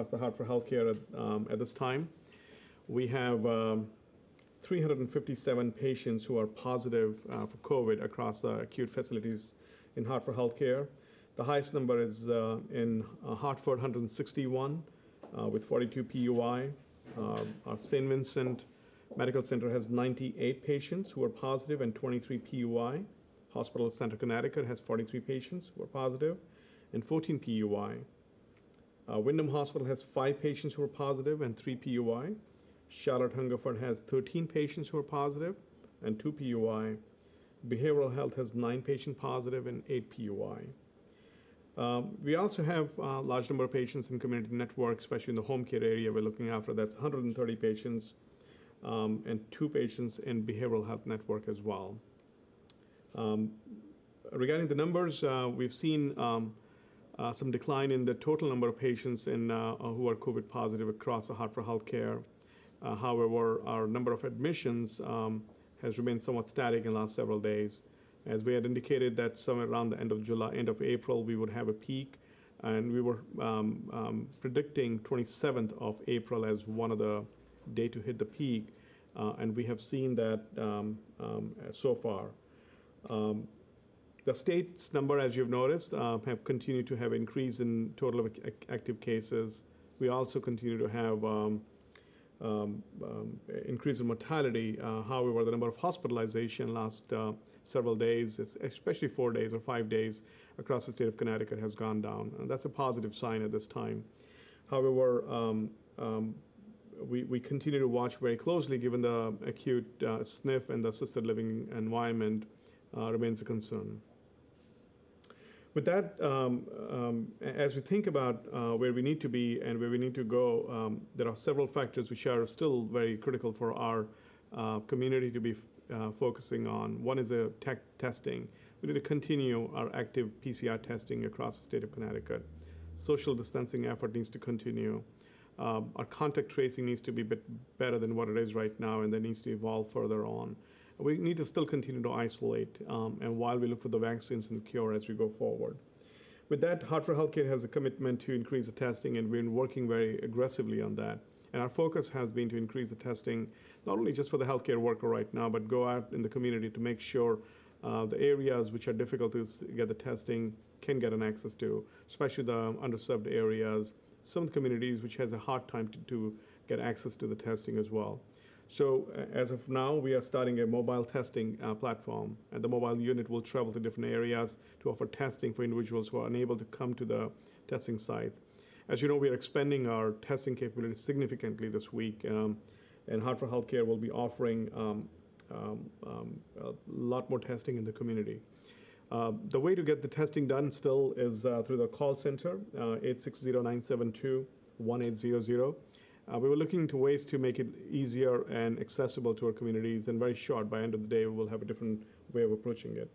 across the Hartford Healthcare at this time. We have 357 patients who are positive for COVID across the acute facilities in Hartford Healthcare. The highest number is in Hartford, 161 with 42 PUI. Our St. Vincent Medical Center has 98 patients who are positive and 23 PUI. Hospital of Center, Connecticut has 43 patients who are positive and 14 PUI. Wyndham Hospital has 5 patients who are positive and 3 PUI. Charlotte Hungerford has 13 patients who are positive and 2 PUI. Behavioral Health has 9 patients positive and 8 PUI. We also have a large number of patients in community network, especially in the home care area we're looking after. That's 130 patients and 2 patients in behavioral health network as well. Regarding the numbers, we've seen some decline in the total number of patients who are COVID positive across the Hartford Healthcare. However, our number of admissions has remained somewhat static in the last several days. As we had indicated that somewhere around the end of July, end of April, we would have a peak, and we were predicting 27th of April as one of the day to hit the peak, and we have seen that so far. The state's number, as you've noticed, have continued to have increase in total of active cases. We also continue to have increase in mortality. However, the number of hospitalization last several days, especially 4 days or 5 days across the state of Connecticut, has gone down. And that's a positive sign at this time. However, we continue to watch very closely given the acute SNF and the assisted living environment remains a concern. With that, as we think about where we need to be and where we need to go, there are several factors which are still very critical for our community to be focusing on. One is testing. We need to continue our active PCR testing across the state of Connecticut. Social distancing effort needs to continue. Our contact tracing needs to be a bit better than what it is right now, and that needs to evolve further on. We need to still continue to isolate, and while we look for the vaccines and cure as we go forward. With that, Hartford Healthcare has a commitment to increase the testing, and we've been working very aggressively on that. And our focus has been to increase the testing, not only just for the healthcare worker right now, but go out in the community to make sure the areas which are difficult to get the testing can get an access to, especially the underserved areas, some of the communities which has a hard time to get access to the testing as well. So as of now, we are starting a mobile testing platform, and the mobile unit will travel to different areas to offer testing for individuals who are unable to come to the testing sites. As you know, we are expanding our testing capabilities significantly this week, and Hartford Healthcare will be offering a lot more testing in the community. The way to get the testing done still is through the call center, 860-972-1800. We were looking into ways to make it easier and accessible to our communities, and very short, by the end of the day, we will have a different way of approaching it.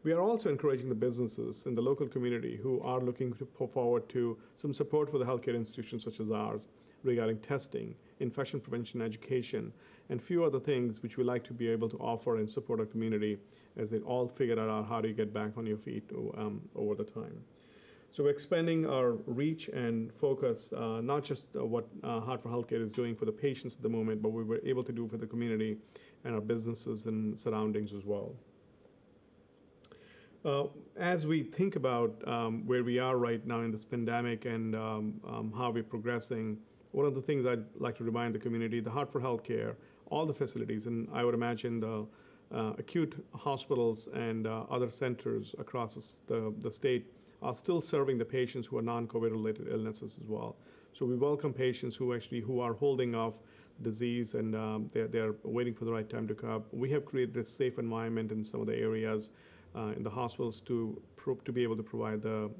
We are also encouraging the businesses in the local community who are looking to put forward to some support for the healthcare institutions such as ours regarding testing, infection prevention education, and a few other things which we like to be able to offer and support our community as they all figure out how do you get back on your feet over the time. So we're expanding our reach and focus, not just what Hartford Healthcare is doing for the patients at the moment, but we were able to do for the community and our businesses and surroundings as well. As we think about where we are right now in this pandemic and how we're progressing, one of the things I'd like to remind the community, the Hartford Healthcare, all the facilities, and I would imagine the acute hospitals and other centers across the state are still serving the patients who are non-COVID related illnesses as well. So we welcome patients who are holding off disease and they're waiting for the right time to come. We have created a safe environment in some of the areas in the hospitals to be able to provide the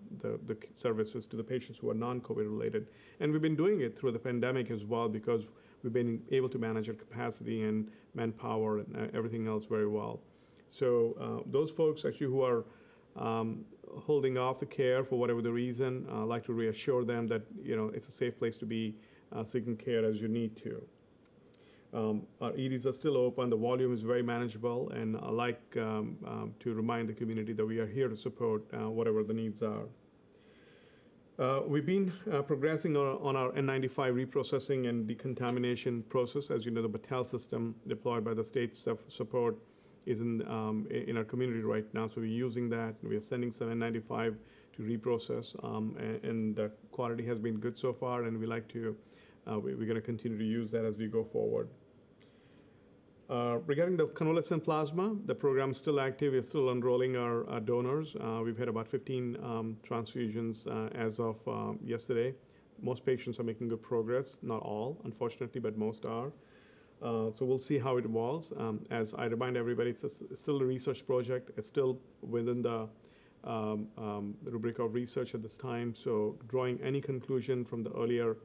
services to the patients who are non-COVID related. And we've been doing it through the pandemic as well because we've been able to manage our capacity and manpower and everything else very well. So those folks actually who are holding off the care for whatever the reason, I'd like to reassure them that it's a safe place to be seeking care as you need to. Our EDs are still open. The volume is very manageable, and I like to remind the community that we are here to support whatever the needs are. We've been progressing on our N95 reprocessing and decontamination process. As you know, the Battelle system deployed by the state support is in our community right now. So we're using that. We are sending some N95 to reprocess, and the quality has been good so far. And we're going to continue to use that as we go forward. Regarding the convalescent plasma, the program is still active. We're still enrolling our donors. We've had about 15 transfusions as of yesterday. Most patients are making good progress. Not all, unfortunately, but most are. So we'll see how it evolves. As I remind everybody, it's still a research project. It's still within the rubric of research at this time. So drawing any conclusion from the earlier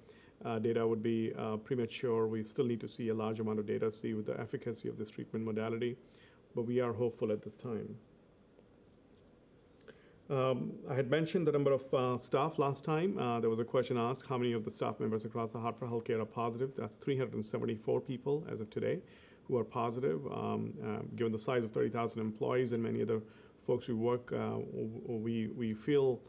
data would be premature. We still need to see a large amount of data, see with the efficacy of this treatment modality, but we are hopeful at this time. I had mentioned the number of staff last time. There was a question asked, how many of the staff members across the Hartford Healthcare are positive? That's 374 people as of today who are positive. Given the size of 30,000 employees and many other folks who work, we feel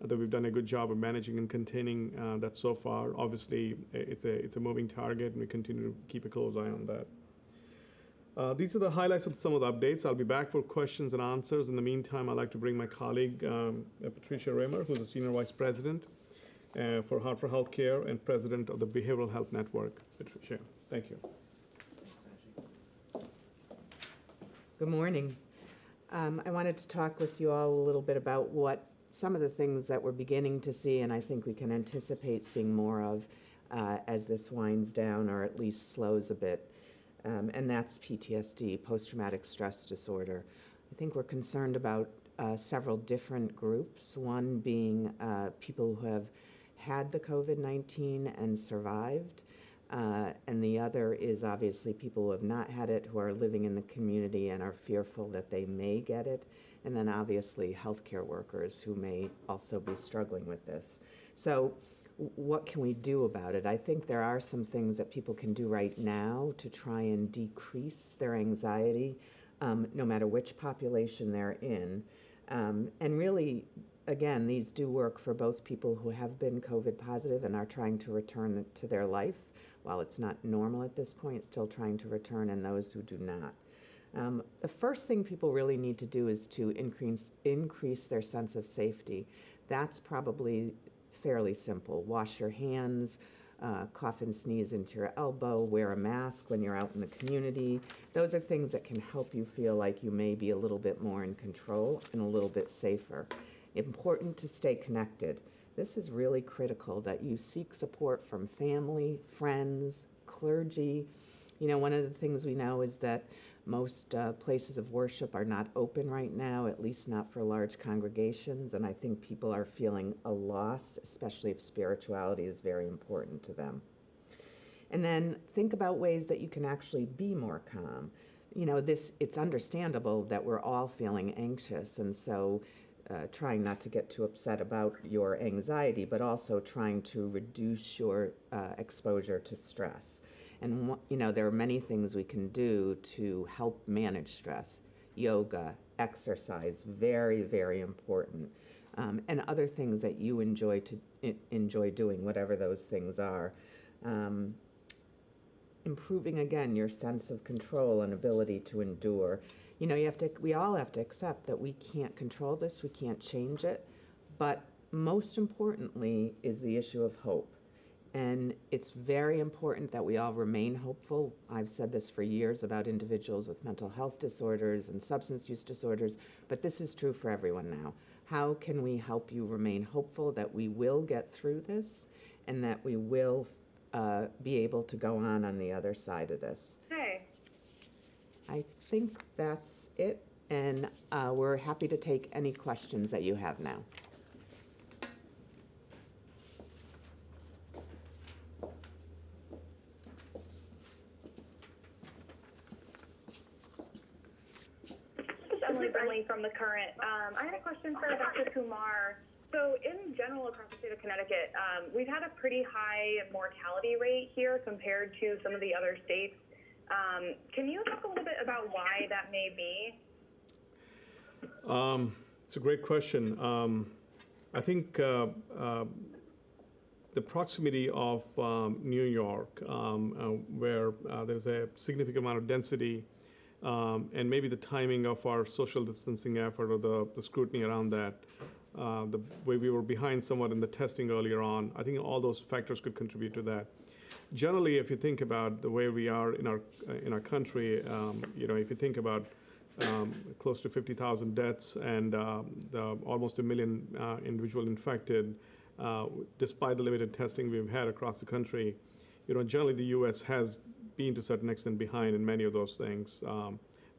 that we've done a good job of managing and containing that so far. Obviously, it's a moving target, and we continue to keep a close eye on that. These are the highlights of some of the updates. I'll be back for questions and answers. In the meantime, I'd like to bring my colleague, Patricia Rehmer, who's the Senior Vice President for Hartford Healthcare and President of the Behavioral Health Network. Patricia, thank you. Good morning. I wanted to talk with you all a little bit about some of the things that we're beginning to see, and I think we can anticipate seeing more of as this winds down or at least slows a bit. And that's PTSD, post-traumatic stress disorder. I think we're concerned about several different groups, one being people who have had the COVID-19 and survived, and the other is obviously people who have not had it, who are living in the community and are fearful that they may get it, and then obviously healthcare workers who may also be struggling with this. So what can we do about it? I think there are some things that people can do right now to try and decrease their anxiety, no matter which population they're in. And really, again, these do work for both people who have been COVID positive and are trying to return to their life. While it's not normal at this point, still trying to return, and those who do not. The first thing people really need to do is to increase their sense of safety. That's probably fairly simple. Wash your hands, cough and sneeze into your elbow, wear a mask when you're out in the community. Those are things that can help you feel like you may be a little bit more in control and a little bit safer. Important to stay connected. This is really critical that you seek support from family, friends, clergy. You know, one of the things we know is that most places of worship are not open right now, at least not for large congregations, and I think people are feeling a loss, especially if spirituality is very important to them. And then think about ways that you can actually be more calm. You know, it's understandable that we're all feeling anxious, and so trying not to get too upset about your anxiety, but also trying to reduce your exposure to stress. And, you know, there are many things we can do to help manage stress. Yoga, exercise, very, very important. And other things that you enjoy doing, whatever those things are. Improving, again, your sense of control and ability to endure. You know, we all have to accept that we can't control this, we can't change it, but most importantly is the issue of hope. And it's very important that we all remain hopeful. I've said this for years about individuals with mental health disorders and substance use disorders, but this is true for everyone now. How can we help you remain hopeful that we will get through this and that we will be able to go on the other side of this? Hey. I think that's it, and we're happy to take any questions that you have now. From the current. I had a question for Dr. Kumar. So in general, across the state of Connecticut, we've had a pretty high mortality rate here compared to some of the other states. Can you talk a little bit about why that may be? It's a great question. I think the proximity of New York, where there's a significant amount of density, and maybe the timing of our social distancing effort or the scrutiny around that, the way we were behind somewhat in the testing earlier on, I think all those factors could contribute to that. Generally, if you think about the way we are in our country, if you think about close to 50,000 deaths and almost 1 million individual infected, despite the limited testing we've had across the country, generally the U.S. has been to a certain extent behind in many of those things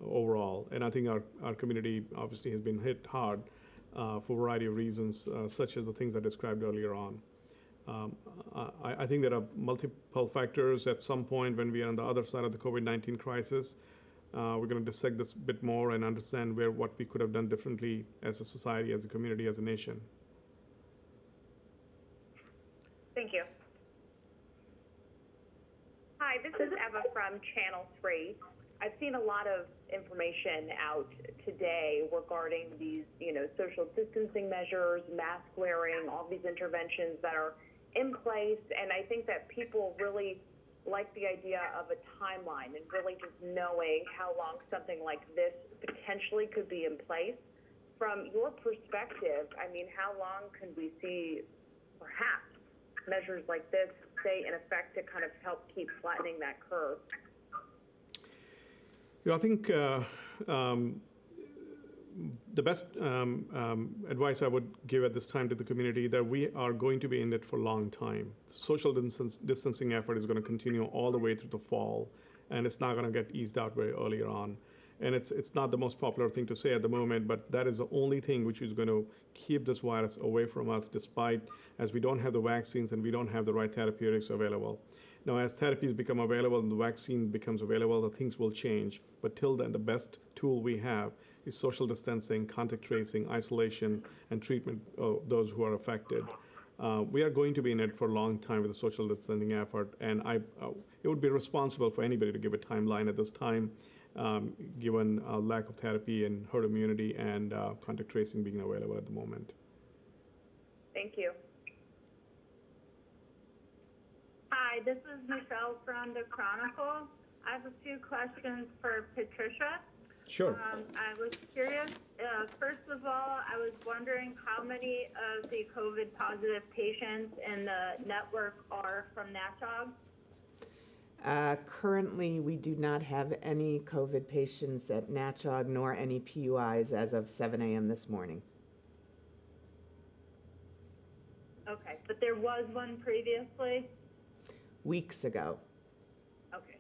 overall. And I think our community obviously has been hit hard for a variety of reasons, such as the things I described earlier on. I think there are multiple factors. At some point when we are on the other side of the COVID-19 crisis, we're going to dissect this a bit more and understand what we could have done differently as a society, as a community, as a nation. Thank you. Hi, this is Eva from Channel 3. I've seen a lot of information out today regarding these, social distancing measures, mask wearing, all these interventions that are in place, and I think that people really like the idea of a timeline and really just knowing how long something like this potentially could be in place. From your perspective, how long can we see perhaps measures like this stay in effect to kind of help keep flattening that curve? I think the best advice I would give at this time to the community that we are going to be in it for a long time. Social distancing effort is going to continue all the way through the fall, and it's not going to get eased out very earlier on. And it's not the most popular thing to say at the moment, but that is the only thing which is going to keep this virus away from us, despite as we don't have the vaccines and we don't have the right therapeutics available. Now, as therapies become available and the vaccine becomes available, the things will change. But till then, the best tool we have is social distancing, contact tracing, isolation, and treatment of those who are affected. We are going to be in it for a long time with the social distancing effort, and it would be responsible for anybody to give a timeline at this time, given lack of therapy and herd immunity and contact tracing being available at the moment. Thank you. Hi, this is Michelle from the Chronicle. I have a few questions for Patricia. Sure. I was curious, first of all, I was wondering how many of the COVID positive patients in the network are from Natchog? Currently, we do not have any COVID patients at Natchog nor any PUIs as of 7 a.m. this morning. Okay, but there was one previously? Weeks ago. Okay.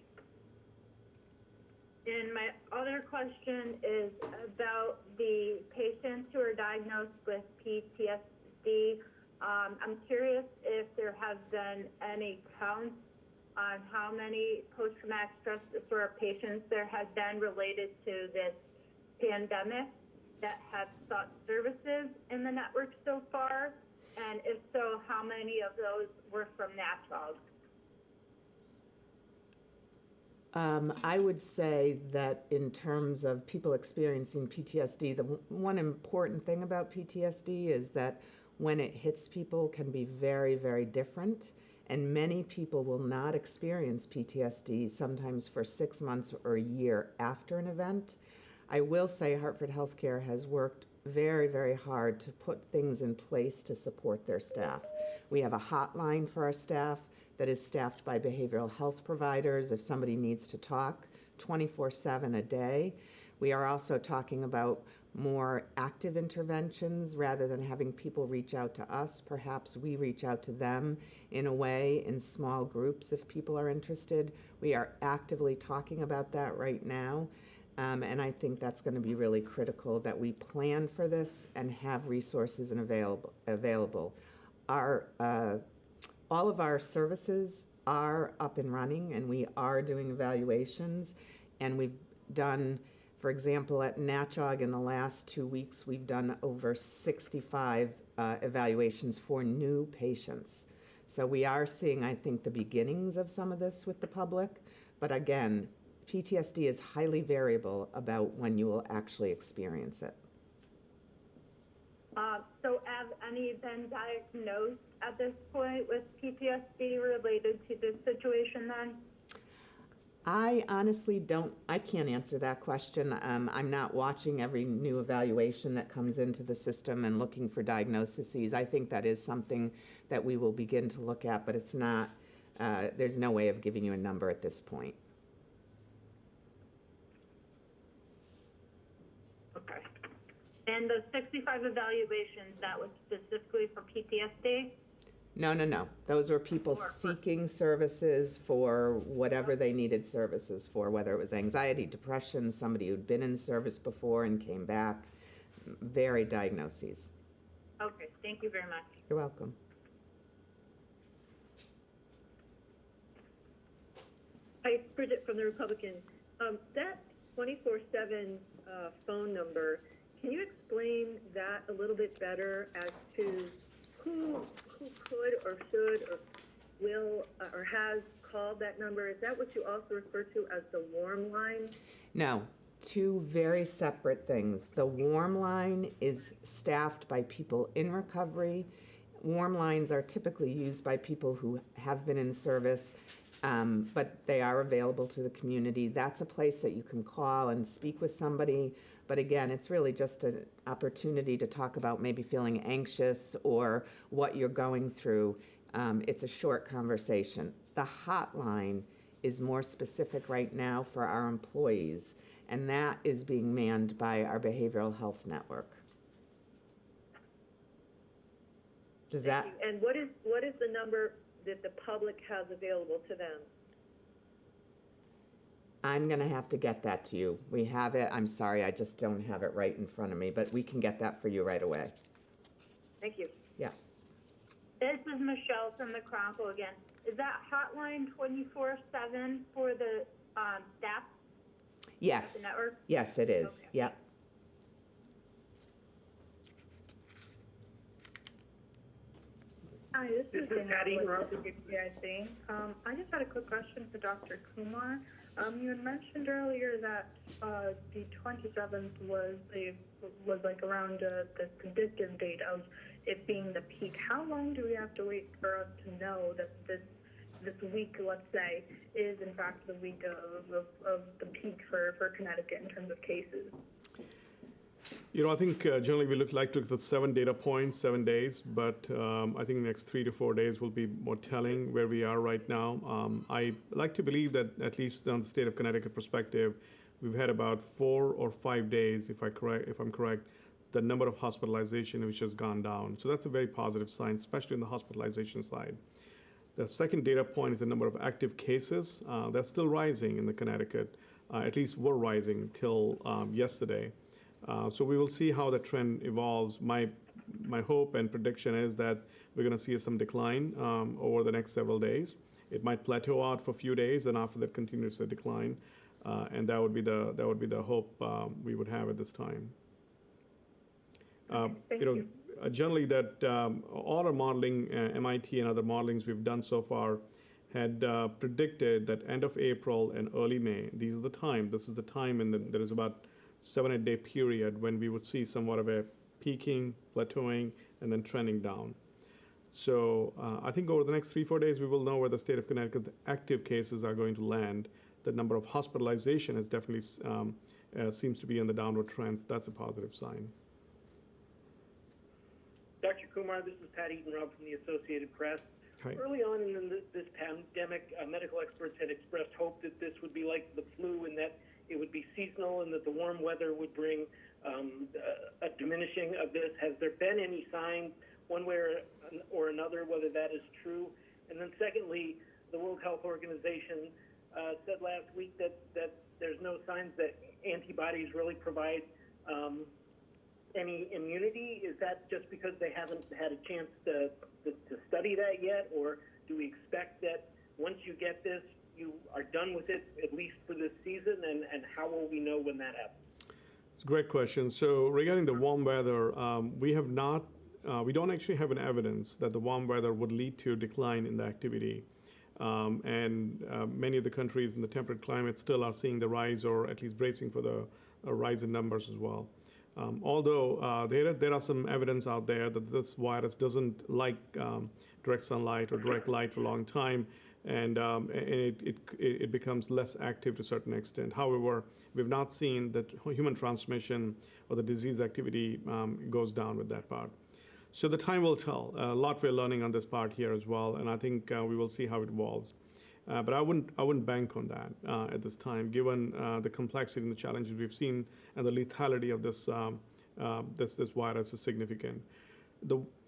And my other question is about the patients who are diagnosed with PTSD. I'm curious if there have been any counts on how many post-traumatic stress disorder patients there has been related to this pandemic that have sought services in the network so far, and if so, how many of those were from Natchog? I would say that in terms of people experiencing PTSD, the one important thing about PTSD is that when it hits people can be very, very different. And many people will not experience PTSD sometimes for 6 months or a year after an event. I will say Hartford Healthcare has worked very, very hard to put things in place to support their staff. We have a hotline for our staff that is staffed by behavioral health providers if somebody needs to talk 24/7 a day. We are also talking about more active interventions rather than having people reach out to us. Perhaps we reach out to them in a way in small groups if people are interested. We are actively talking about that right now. And I think that's going to be really critical that we plan for this and have resources and available. All of our services are up and running, and we are doing evaluations. And we've done, for example, at Natchog in the last 2 weeks, we've done over 65 evaluations for new patients. So we are seeing, I think, the beginnings of some of this with the public. But again, PTSD is highly variable about when you will actually experience it. So any been diagnosed at this point with PTSD related to this situation then? I honestly I can't answer that question. I'm not watching every new evaluation that comes into the system and looking for diagnoses. I think that is something that we will begin to look at, but it's not, there's no way of giving you a number at this point. Okay. And the 65 evaluations, that was specifically for PTSD? No. Those were people seeking services for whatever they needed services for, whether it was anxiety, depression, somebody who'd been in service before and came back, varied diagnoses. Okay, thank you very much. You're welcome. Hi, Bridget from the Republican. That 24/7 phone number, can you explain that a little bit better as to who could or should or will or has called that number? Is that what you also refer to as the warm line? No, two very separate things. The warm line is staffed by people in recovery. Warm lines are typically used by people who have been in service, but they are available to the community. That's a place that you can call and speak with somebody. But again, it's really just an opportunity to talk about maybe feeling anxious or what you're going through. It's a short conversation. The hotline is more specific right now for our employees, and that is being manned by our behavioral health network. Does that? Thank you. And what is the number that the public has available to them? I'm going to have to get that to you. We have it. I'm sorry, I just don't have it right in front of me, but we can get that for you right away. Thank you. Yeah. This is Michelle from the Chronicle again. Is that hotline 24/7 for the staff Yes. at the network? Yes, it is. Okay. Yep. Hi, this is Patty from PTSD. I just had a quick question for Dr. Kumar. You had mentioned earlier that the 27th was like around the predictive date of it being the peak. How long do we have to wait for us to know that this week, let's say, is in fact the week of the peak for Connecticut in terms of cases? I think generally we like to look at 7 data points, 7 days, but I think the next 3 to 4 days will be more telling where we are right now. I like to believe that at least on the state of Connecticut perspective, we've had about 4 or 5 days, if I'm correct, the number of hospitalization which has gone down. So that's a very positive sign, especially on the hospitalization side. The second data point is the number of active cases. That's still rising in the Connecticut, at least were rising till yesterday. So we will see how the trend evolves. My hope and prediction is that we're going to see some decline over the next several days. It might plateau out for a few days, and after that continues to decline, and that would be the hope we would have at this time. Thank you. Generally, that all our modeling, MIT and other modelings we've done so far, had predicted that end of April and early May. This is the time, and there is about 7-8 day period when we would see somewhat of a peaking, plateauing, and then trending down. So I think over the next 3-4 days, we will know where the state of Connecticut active cases are going to land. The number of hospitalization has definitely seems to be on the downward trend. That's a positive sign. Dr. Kumar, this is Pat Eaton-Robb from the Associated Press. Hi. Early on in this pandemic, medical experts had expressed hope that this would be like the flu and that it would be seasonal and that the warm weather would bring a diminishing of this. Has there been any signs one way or another whether that is true? And then secondly, the World Health Organization said last week that there's no signs that antibodies really provide any immunity. Is that just because they haven't had a chance to study that yet, or do we expect that once you get this, you are done with it, at least for this season, and how will we know when that happens? It's a great question. So regarding the warm weather, we don't actually have an evidence that the warm weather would lead to a decline in the activity. And many of the countries in the temperate climate still are seeing the rise, or at least bracing for the rise in numbers as well. Although there are some evidence out there that this virus doesn't like direct sunlight or direct light for a long time, and it becomes less active to a certain extent. However, we've not seen that human transmission or the disease activity goes down with that part. So the time will tell. A lot we're learning on this part here as well, and I think we will see how it evolves. But I wouldn't bank on that at this time, given the complexity and the challenges we've seen, and the lethality of this virus is significant.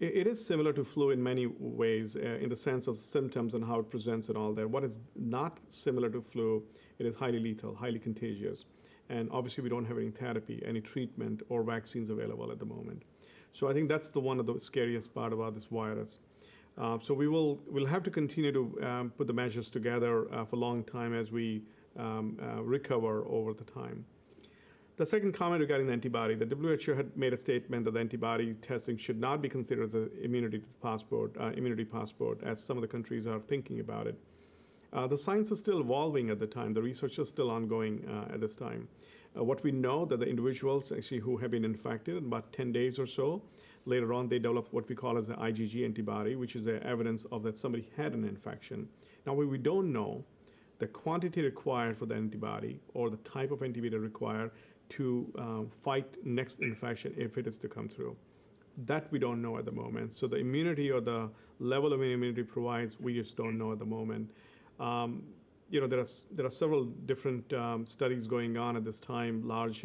It is similar to flu in many ways, in the sense of symptoms and how it presents and all that. What is not similar to flu, it is highly lethal, highly contagious. And obviously we don't have any therapy, any treatment or vaccines available at the moment. So I think that's one of the scariest part about this virus. So we'll have to continue to put the measures together for a long time as we recover over the time. The second comment regarding the antibody, the WHO had made a statement that the antibody testing should not be considered as an immunity passport, as some of the countries are thinking about it. The science is still evolving at the time. The research is still ongoing at this time. What we know that the individuals actually who have been infected, about 10 days or so, later on they develop what we call as the IgG antibody, which is the evidence of that somebody had an infection. Now we don't know the quantity required for the antibody or the type of antibody required to fight next infection if it is to come through. That we don't know at the moment. So the immunity or the level of immunity provides, we just don't know at the moment. There are several different studies going on at this time, large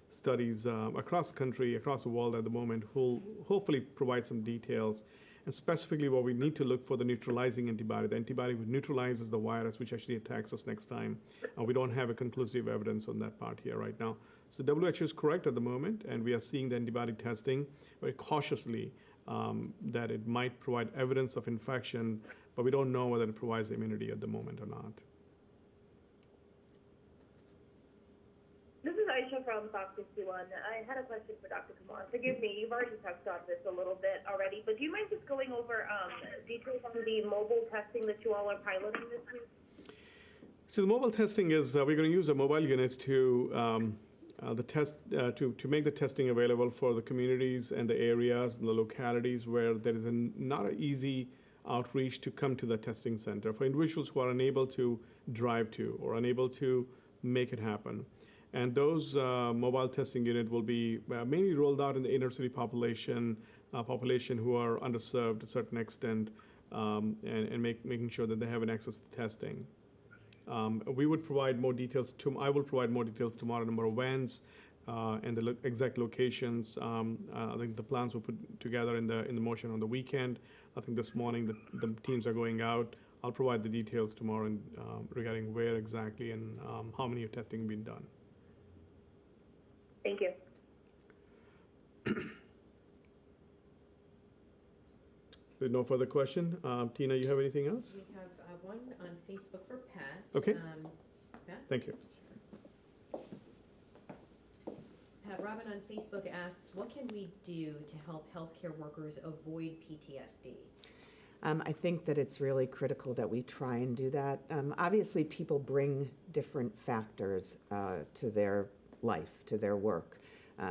studies across the country, across the world at the moment, who will hopefully provide some details. And specifically what we need to look for the neutralizing antibody, the antibody which neutralizes the virus which actually attacks us next time. We don't have a conclusive evidence on that part here right now. So WHO is correct at the moment, and we are seeing the antibody testing very cautiously that it might provide evidence of infection, but we don't know whether it provides immunity at the moment or not. This is Aisha from Fox 61. I had a question for Dr. Kumar. Forgive me, you've already touched on this a little bit already, but do you mind just going over details on the mobile testing that you all are piloting this week? So the mobile testing is we're going to use the mobile units to to make the testing available for the communities and the areas and the localities where there is not an easy outreach to come to the testing center for individuals who are unable to drive to or unable to make it happen. And those mobile testing units will be mainly rolled out in the inner city population who are underserved to a certain extent, and making sure that they have an access to testing. We would provide more details. I will provide more details tomorrow, number of vans and the exact locations. I think the plans were put together in the motion on the weekend. I think this morning the teams are going out. I'll provide the details tomorrow regarding where exactly and how many testing have been done. Thank you. With no further question, Tina, you have anything else? We have one on Facebook for Pat. Okay. Pat? Thank you. Pat, Robin on Facebook asks, what can we do to help healthcare workers avoid PTSD? I think that it's really critical that we try and do that. Obviously, people bring different factors to their life, to their work.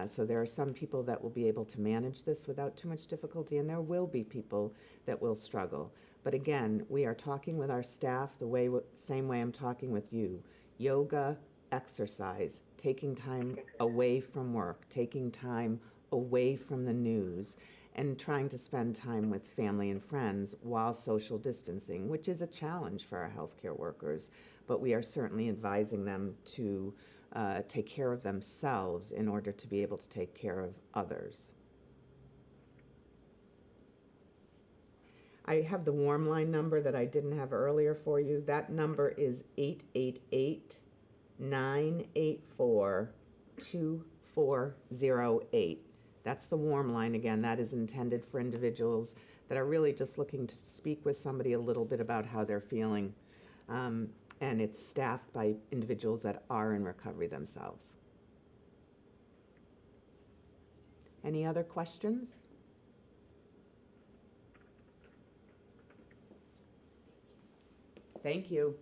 So there are some people that will be able to manage this without too much difficulty, and there will be people that will struggle. But again, we are talking with our staff the same way I'm talking with you. Yoga, exercise, taking time away from work, taking time away from the news, and trying to spend time with family and friends while social distancing, which is a challenge for our healthcare workers. But we are certainly advising them to take care of themselves in order to be able to take care of others. I have the warm line number that I didn't have earlier for you. That number is 888-984-2408. That's the warm line. Again, that is intended for individuals that are really just looking to speak with somebody a little bit about how they're feeling. And it's staffed by individuals that are in recovery themselves. Any other questions? Thank you.